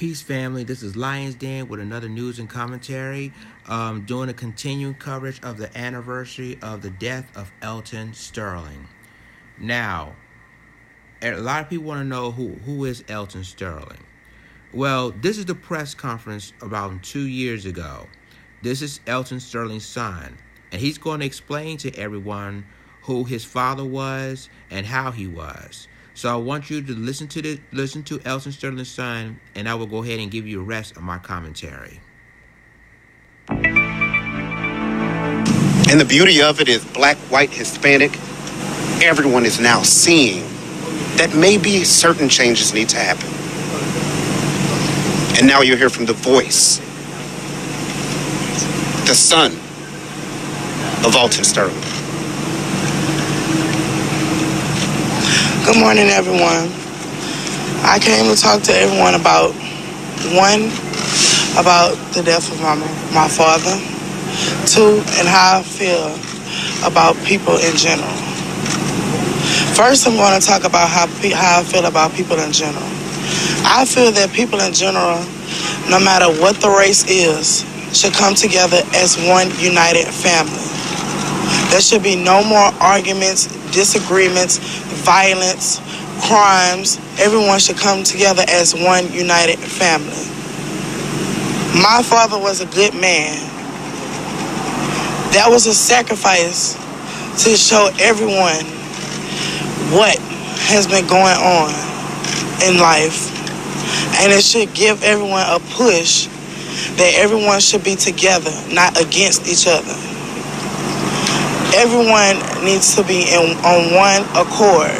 Peace, family. This is Lions Den with another news and commentary, doing a continuing coverage of the anniversary of the death of Alton Sterling. Now, a lot of people want to know who is Alton Sterling. Well, this is the press conference about 2 years ago. This is Alton Sterling's son, and he's going to explain to everyone who his father was and how he was. So I want you to listen to Alton Sterling's son, and I will go ahead and give you the rest of my commentary. And the beauty of it is black, white, Hispanic, everyone is now seeing that maybe certain changes need to happen. And now you hear from the voice, the son of Alton Sterling. Good morning, everyone. I came to talk to everyone about the death of my father. 2, and how I feel about people in general. First, I'm going to talk about how I feel about people in general. I feel that people in general, no matter what the race is, should come together as one united family. There should be no more arguments, disagreements, violence, crimes. Everyone should come together as one united family. My father was a good man. That was a sacrifice to show everyone what has been going on in life. And it should give everyone a push that everyone should be together, not against each other. Everyone needs to be on one accord,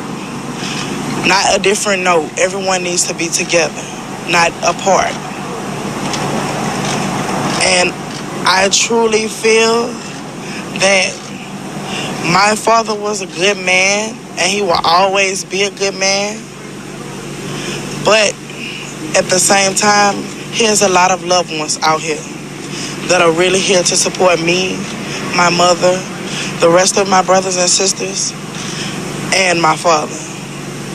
not a different note. Everyone needs to be together, not apart. And I truly feel that my father was a good man, and he will always be a good man. But at the same time, there's a lot of loved ones out here that are really here to support me, my mother, the rest of my brothers and sisters, and my father.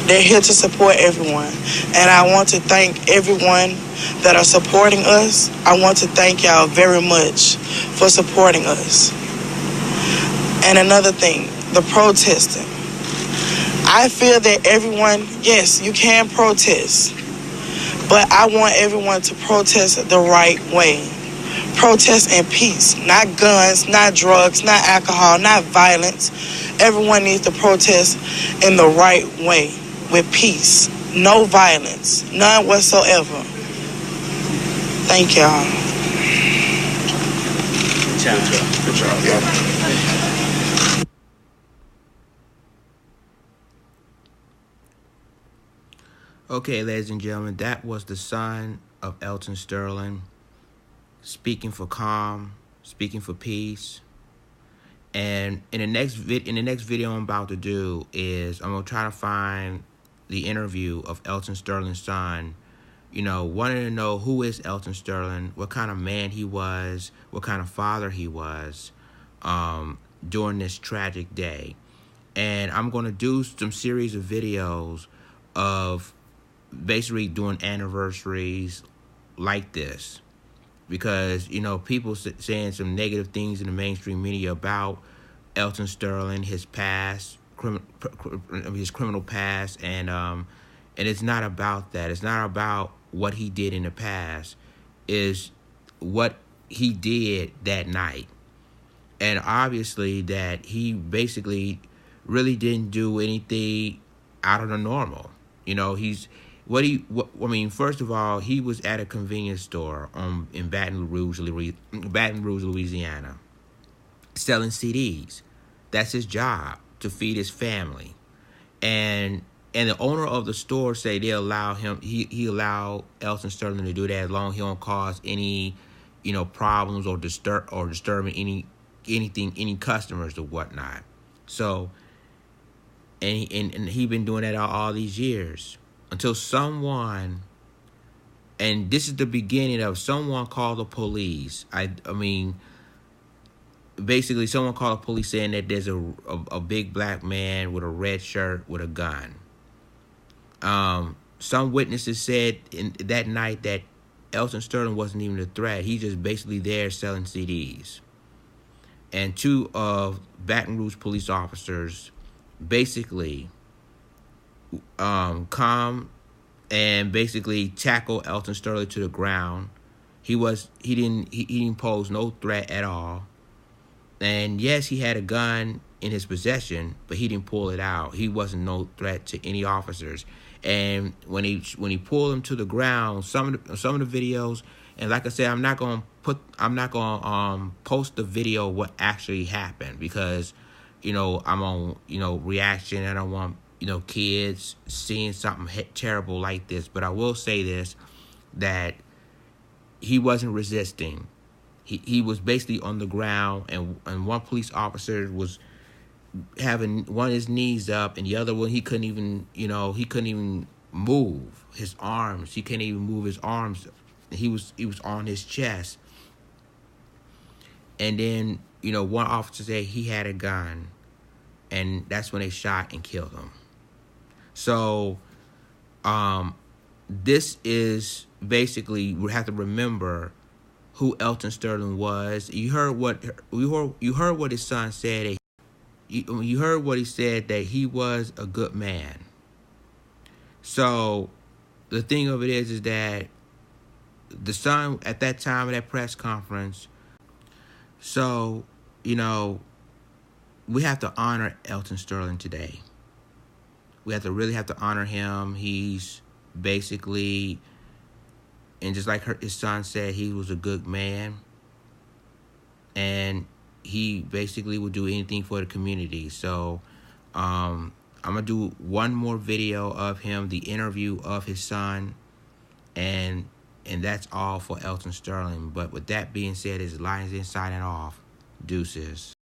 They're here to support everyone. And I want to thank everyone that are supporting us. I want to thank y'all very much for supporting us. And another thing, the protesting. I feel that everyone, yes, you can protest, but I want everyone to protest the right way. Protest in peace, not guns, not drugs, not alcohol, not violence. Everyone needs to protest in the right way, with peace, no violence, none whatsoever. Thank y'all. Good job. Yeah. Okay, ladies and gentlemen, that was the son of Alton Sterling speaking for calm, speaking for peace. And in the next video I'm about to do is I'm gonna try to find the interview of Alton Sterling's son. You know, wanting to know who is Alton Sterling, what kind of man he was, what kind of father he was during this tragic day. And I'm gonna do some series of videos of basically doing anniversaries like this, because you know people saying some negative things in the mainstream media about Alton Sterling, his past, his criminal past, and it's not about that. It's not about what he did in the past. Is what he did that night, and obviously that he basically really didn't do anything out of the normal. You know, first of all, he was at a convenience store in Baton Rouge, Louisiana, selling CDs. That's his job, to feed his family. And the owner of the store say they allow him, he allowed Alton Sterling to do that as long as he don't cause any, you know, problems or disturbing any customers or whatnot. So, and he been doing that all these years. Until someone, and this is the beginning of someone called the police. I mean, basically someone called the police saying that there's a big black man with a red shirt with a gun. Some witnesses said that night that Alton Sterling wasn't even a threat. He just basically there selling CDs. And 2 of Baton Rouge police officers basically come and basically tackle Alton Sterling to the ground. He didn't pose no threat at all. And yes, he had a gun in his possession, but he didn't pull it out. He wasn't no threat to any officers. And when he pulled him to the ground, some of the videos, and like I said, I'm not gonna post the video what actually happened, because I'm on reaction, and I don't want kids seeing something terrible like this. But I will say this, that he wasn't resisting. He was basically on the ground, and one police officer was having one of his knees up, and the other one he couldn't even move his arms. He couldn't even move his arms. He was on his chest. And then one officer said he had a gun, and that's when they shot and killed him. So this is basically, we have to remember who Alton Sterling was. You heard what his son said. You heard what he said, that he was a good man. So the thing of it is that the son at that time of that press conference. So we have to honor Alton Sterling today. We really have to honor him. He's basically, and just like his son said, he was a good man, and he basically would do anything for the community. So I'm gonna do one more video of him, the interview of his son, and that's all for Alton Sterling. But with that being said, it's Lions In signing off. Deuces.